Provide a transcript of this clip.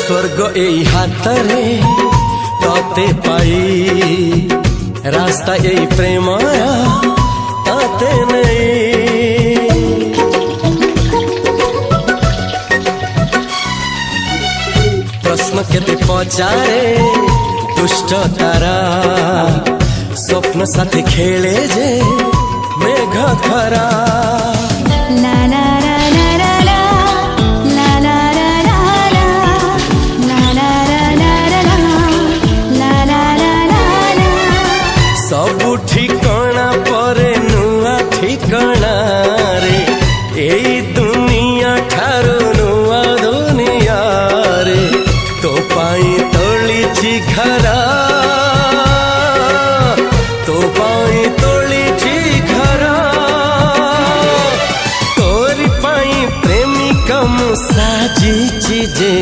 स्वर्ग एई हातरे तते पाई रास्ता एई प्रेमाया ताते नहीं। प्रश्न केते पचारे दुष्ट तारा स्वप्न साथी खेले जे मेघ खरा। सबु ठिकाना परे नुआ ठिकाना रे एई दुनिया ठारू नुआ दुनिया रे। तो पाई तोलिछि घरा तो पाई तोलिछि घरा तोरी पाई प्रेमिका मु साजिछि जे